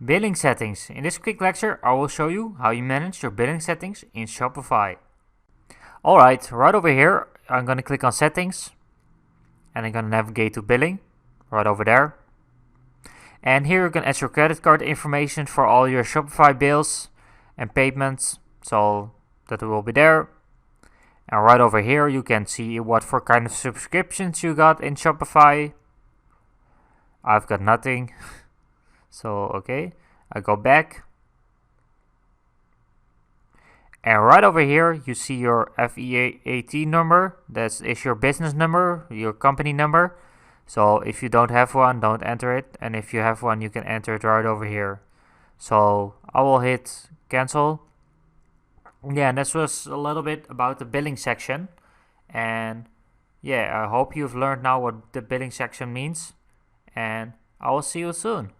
Billing settings. In this quick lecture, I will show you how you manage your billing settings in Shopify. Alright, right over here, I'm going to click on settings and I'm going to navigate to billing, right over there. And here you can enter your credit card information for all your Shopify bills and payments, so that will be there. And right over here you can see what for kind of subscriptions you got in Shopify. I've got nothing. So okay, I go back. And right over here you see your FEAT number. That is your business number, your company number. So if you don't have one, don't enter it. And if you have one, you can enter it right over here. So I will hit cancel. Yeah, and this was a little bit about the billing section. And yeah, I hope you've learned now what the billing section means. And I will see you soon.